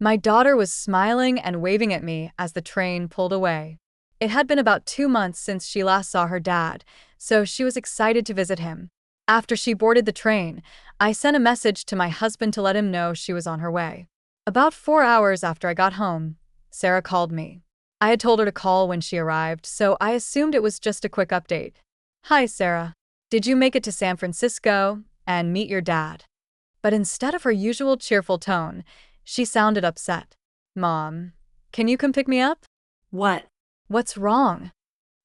My daughter was smiling and waving at me as the train pulled away. It had been about 2 months since she last saw her dad, so she was excited to visit him. After she boarded the train, I sent a message to my husband to let him know she was on her way. About 4 hours after I got home, Sarah called me. I had told her to call when she arrived, so I assumed it was just a quick update. "Hi, Sarah. Did you make it to San Francisco and meet your dad?" But instead of her usual cheerful tone, she sounded upset. "Mom, can you come pick me up?" What? "What's wrong?"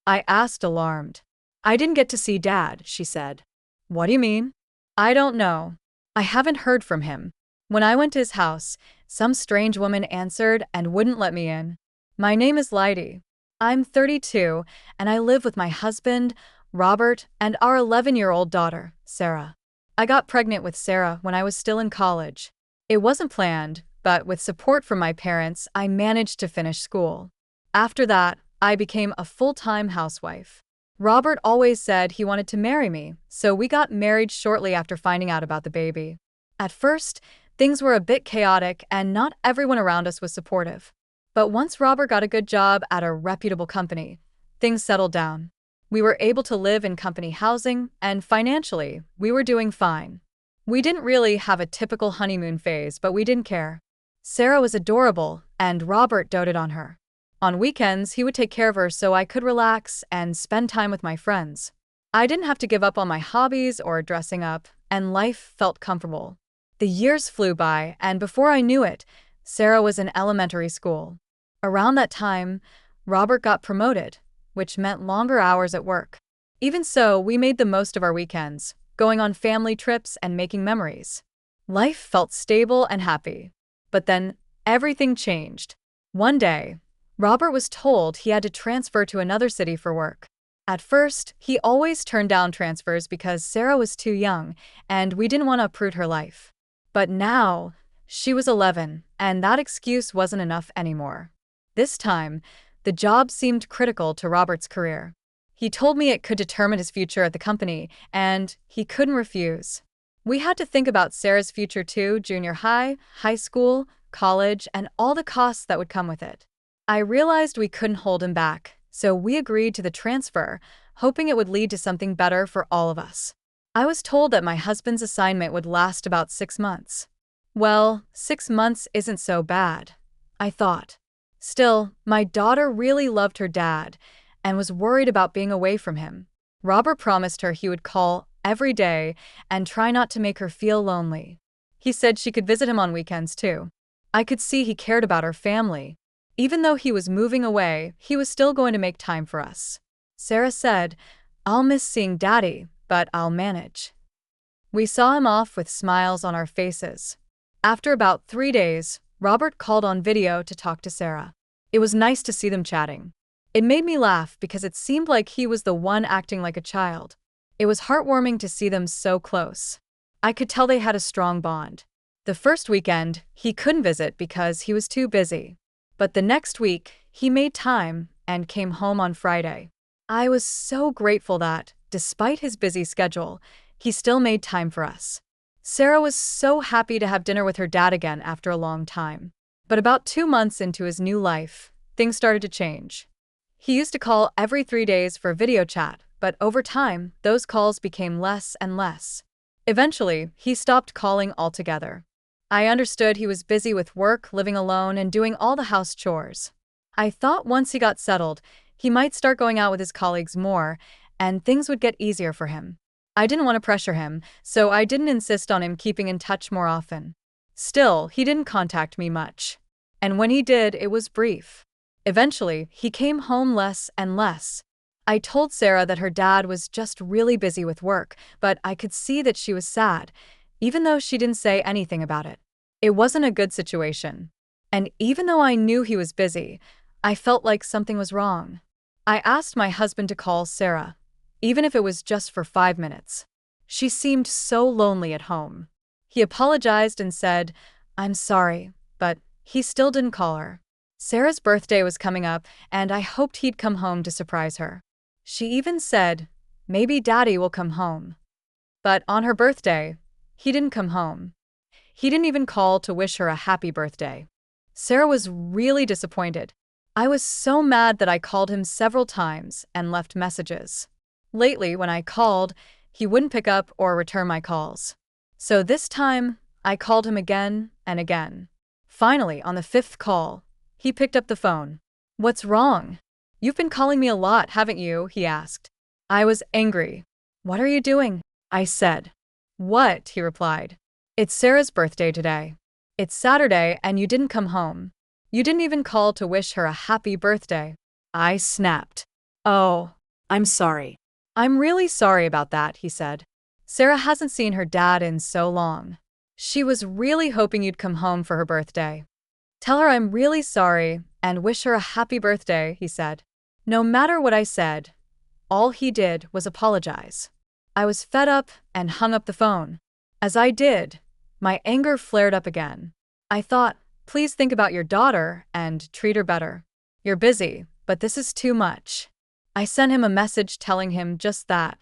I asked, alarmed. "I didn't get to see Dad," she said. "What do you mean?" "I don't know. I haven't heard from him. When I went to his house, some strange woman answered and wouldn't let me in. My name is Lydie. I'm 32, and I live with my husband, Robert, and our 11-year-old daughter, Sarah. I got pregnant with Sarah when I was still in college. It wasn't planned, but with support from my parents, I managed to finish school. After that, I became a full-time housewife. Robert always said he wanted to marry me, so we got married shortly after finding out about the baby. At first, things were a bit chaotic and not everyone around us was supportive. But once Robert got a good job at a reputable company, things settled down. We were able to live in company housing, and financially, we were doing fine. We didn't really have a typical honeymoon phase, but we didn't care. Sarah was adorable, and Robert doted on her. On weekends, he would take care of her so I could relax and spend time with my friends. I didn't have to give up on my hobbies or dressing up, and life felt comfortable. The years flew by, and before I knew it, Sarah was in elementary school. Around that time, Robert got promoted, which meant longer hours at work. Even so, we made the most of our weekends, going on family trips and making memories. Life felt stable and happy. But then, everything changed. One day, Robert was told he had to transfer to another city for work. At first, he always turned down transfers because Sarah was too young, and we didn't want to uproot her life. But now, she was 11, and that excuse wasn't enough anymore. This time, the job seemed critical to Robert's career. He told me it could determine his future at the company, and he couldn't refuse. We had to think about Sarah's future too: junior high, high school, college, and all the costs that would come with it. I realized we couldn't hold him back, so we agreed to the transfer, hoping it would lead to something better for all of us. I was told that my husband's assignment would last about 6 months. Well, 6 months isn't so bad, I thought. Still, my daughter really loved her dad and was worried about being away from him. Robert promised her he would call every day and try not to make her feel lonely. He said she could visit him on weekends too. I could see he cared about our family. Even though he was moving away, he was still going to make time for us. Sarah said, "I'll miss seeing Daddy, but I'll manage." We saw him off with smiles on our faces. After about 3 days, Robert called on video to talk to Sarah. It was nice to see them chatting. It made me laugh because it seemed like he was the one acting like a child. It was heartwarming to see them so close. I could tell they had a strong bond. The first weekend, he couldn't visit because he was too busy. But the next week, he made time and came home on Friday. I was so grateful that, despite his busy schedule, he still made time for us. Sarah was so happy to have dinner with her dad again after a long time. But about 2 months into his new life, things started to change. He used to call every 3 days for video chat, but over time, those calls became less and less. Eventually, he stopped calling altogether. I understood he was busy with work, living alone, and doing all the house chores. I thought once he got settled, he might start going out with his colleagues more, and things would get easier for him. I didn't want to pressure him, so I didn't insist on him keeping in touch more often. Still, he didn't contact me much. And when he did, it was brief. Eventually, he came home less and less. I told Sarah that her dad was just really busy with work, but I could see that she was sad, even though she didn't say anything about it. It wasn't a good situation. And even though I knew he was busy, I felt like something was wrong. I asked my husband to call Sarah, even if it was just for 5 minutes. She seemed so lonely at home. He apologized and said, "I'm sorry," but he still didn't call her. Sarah's birthday was coming up, and I hoped he'd come home to surprise her. She even said, "Maybe Daddy will come home." But on her birthday, he didn't come home. He didn't even call to wish her a happy birthday. Sarah was really disappointed. I was so mad that I called him several times and left messages. Lately, when I called, he wouldn't pick up or return my calls. So this time, I called him again and again. Finally, on the fifth call, he picked up the phone. "What's wrong? You've been calling me a lot, haven't you?" he asked. I was angry. "What are you doing?" I said. "What?" he replied. "It's Sarah's birthday today. It's Saturday and you didn't come home. You didn't even call to wish her a happy birthday." I snapped. "Oh, I'm sorry." "I'm really sorry about that," he said. "Sarah hasn't seen her dad in so long. She was really hoping you'd come home for her birthday. Tell her I'm really sorry and wish her a happy birthday," he said. No matter what I said, all he did was apologize. I was fed up and hung up the phone. As I did, my anger flared up again. I thought, please think about your daughter and treat her better. You're busy, but this is too much. I sent him a message telling him just that.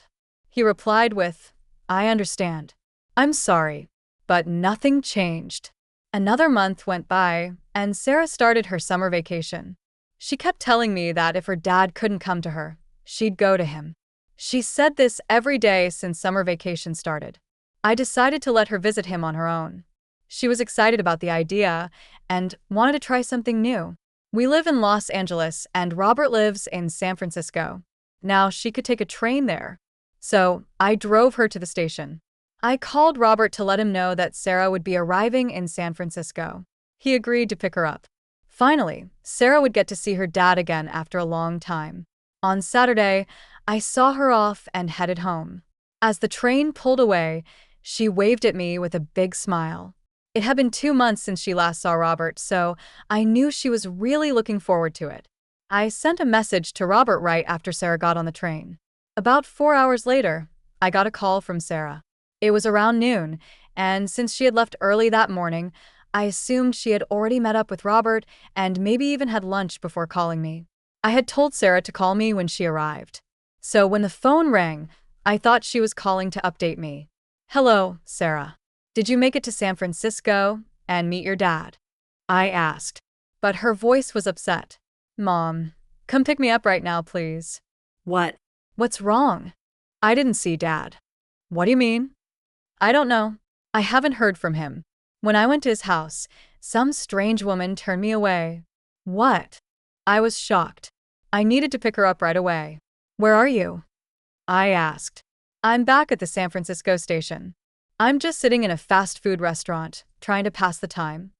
He replied with, "I understand. I'm sorry." But nothing changed. Another month went by, and Sarah started her summer vacation. She kept telling me that if her dad couldn't come to her, she'd go to him. She said this every day since summer vacation started. I decided to let her visit him on her own. She was excited about the idea and wanted to try something new. We live in Los Angeles and Robert lives in San Francisco. Now she could take a train there. So I drove her to the station. I called Robert to let him know that Sarah would be arriving in San Francisco. He agreed to pick her up. Finally, Sarah would get to see her dad again after a long time. On Saturday, I saw her off and headed home. As the train pulled away, she waved at me with a big smile. It had been 2 months since she last saw Robert, so I knew she was really looking forward to it. I sent a message to Robert right after Sarah got on the train. About 4 hours later, I got a call from Sarah. It was around noon, and since she had left early that morning, I assumed she had already met up with Robert and maybe even had lunch before calling me. I had told Sarah to call me when she arrived. So when the phone rang, I thought she was calling to update me. "Hello, Sarah. Did you make it to San Francisco and meet your dad?" I asked. But her voice was upset. "Mom, come pick me up right now, please." What? "What's wrong?" "I didn't see Dad." "What do you mean?" "I don't know. I haven't heard from him. When I went to his house, some strange woman turned me away." "What?" I was shocked. I needed to pick her up right away. "Where are you?" I asked. "I'm back at the San Francisco station. I'm just sitting in a fast food restaurant, trying to pass the time."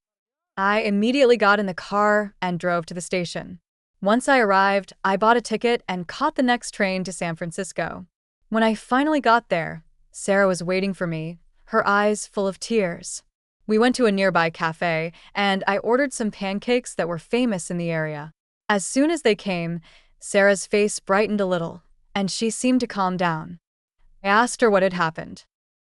I immediately got in the car and drove to the station. Once I arrived, I bought a ticket and caught the next train to San Francisco. When I finally got there, Sarah was waiting for me, her eyes full of tears. We went to a nearby cafe, and I ordered some pancakes that were famous in the area. As soon as they came, Sarah's face brightened a little, and she seemed to calm down. I asked her what had happened.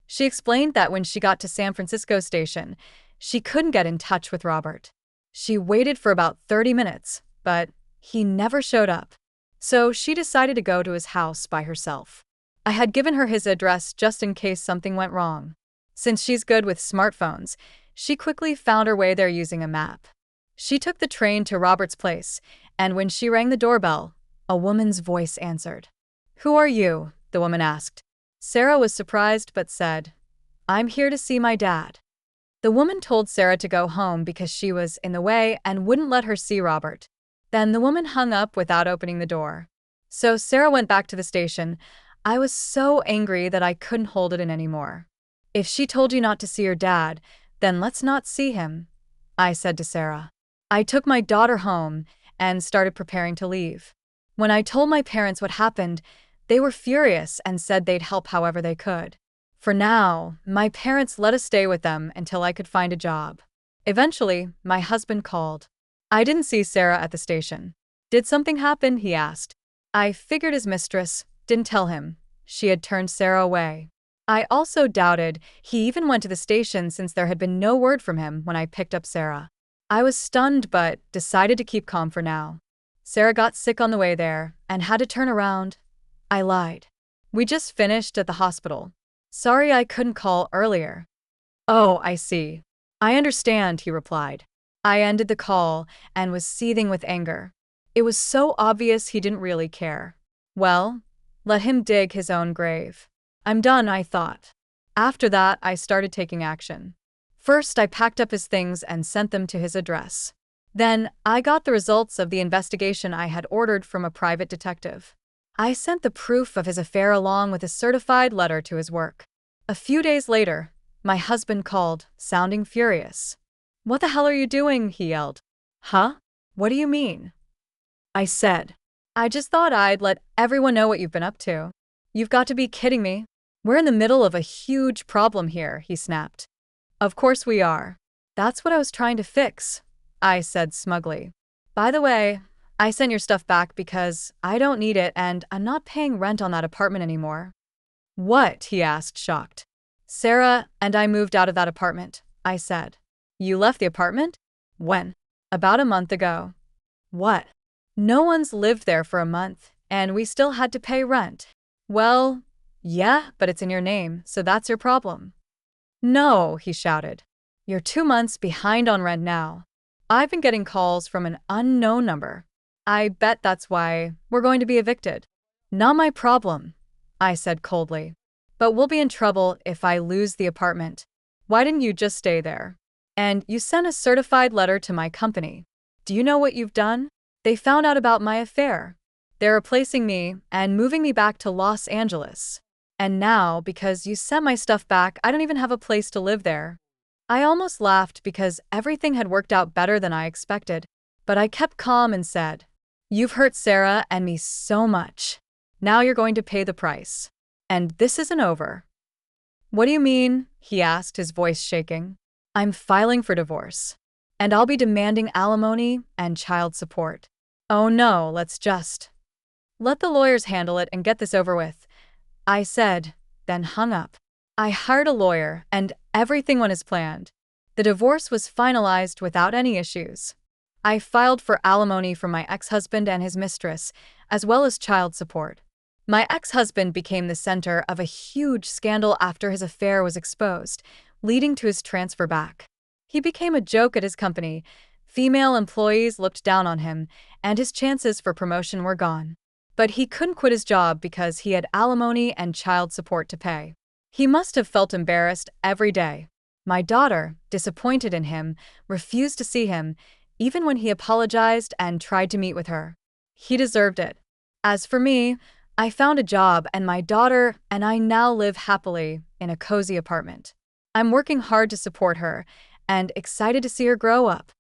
She explained that when she got to San Francisco station, she couldn't get in touch with Robert. She waited for about 30 minutes, but he never showed up. So she decided to go to his house by herself. I had given her his address just in case something went wrong. Since she's good with smartphones, she quickly found her way there using a map. She took the train to Robert's place, and when she rang the doorbell, a woman's voice answered. "Who are you?" the woman asked. Sarah was surprised but said, "I'm here to see my dad." The woman told Sarah to go home because she was in the way and wouldn't let her see Robert. Then the woman hung up without opening the door. So Sarah went back to the station. I was so angry that I couldn't hold it in anymore. "If she told you not to see your dad, then let's not see him," I said to Sarah. I took my daughter home and started preparing to leave. When I told my parents what happened, they were furious and said they'd help however they could. For now, my parents let us stay with them until I could find a job. Eventually, my husband called. I didn't see Sarah at the station. "Did something happen?" he asked. I figured his mistress didn't tell him. She had turned Sarah away. I also doubted he even went to the station since there had been no word from him when I picked up Sarah. I was stunned but decided to keep calm for now. Sarah got sick on the way there and had to turn around. I lied. "We just finished at the hospital. Sorry I couldn't call earlier." "Oh, I see. I understand," he replied. I ended the call and was seething with anger. It was so obvious he didn't really care. Well, let him dig his own grave. I'm done, I thought. After that, I started taking action. First, I packed up his things and sent them to his address. Then, I got the results of the investigation I had ordered from a private detective. I sent the proof of his affair along with a certified letter to his work. A few days later, my husband called, sounding furious. "What the hell are you doing?" he yelled. "Huh? What do you mean?" I said. "I just thought I'd let everyone know what you've been up to." "You've got to be kidding me. We're in the middle of a huge problem here," he snapped. "Of course we are. That's what I was trying to fix," I said smugly. "By the way, I sent your stuff back because I don't need it and I'm not paying rent on that apartment anymore." "What?" he asked, shocked. "Sarah and I moved out of that apartment," I said. "You left the apartment? When?" "About a month ago." "What? No one's lived there for a month, and we still had to pay rent." "Well, yeah, but it's in your name, so that's your problem." "No," he shouted. "You're 2 months behind on rent now. I've been getting calls from an unknown number. I bet that's why we're going to be evicted." "Not my problem," I said coldly. "But we'll be in trouble if I lose the apartment. Why didn't you just stay there? And you sent a certified letter to my company. Do you know what you've done? They found out about my affair. They're replacing me and moving me back to Los Angeles. And now, because you sent my stuff back, I don't even have a place to live there." I almost laughed because everything had worked out better than I expected, but I kept calm and said, "You've hurt Sarah and me so much. Now you're going to pay the price. And this isn't over." "What do you mean?" he asked, his voice shaking. "I'm filing for divorce. And I'll be demanding alimony and child support." "Oh no, let's just let the lawyers handle it and get this over with," I said, then hung up. I hired a lawyer, and everything went as planned. The divorce was finalized without any issues. I filed for alimony from my ex-husband and his mistress, as well as child support. My ex-husband became the center of a huge scandal after his affair was exposed, leading to his transfer back. He became a joke at his company. Female employees looked down on him, and his chances for promotion were gone. But he couldn't quit his job because he had alimony and child support to pay. He must have felt embarrassed every day. My daughter, disappointed in him, refused to see him, even when he apologized and tried to meet with her. He deserved it. As for me, I found a job, and my daughter and I now live happily in a cozy apartment. I'm working hard to support her and excited to see her grow up.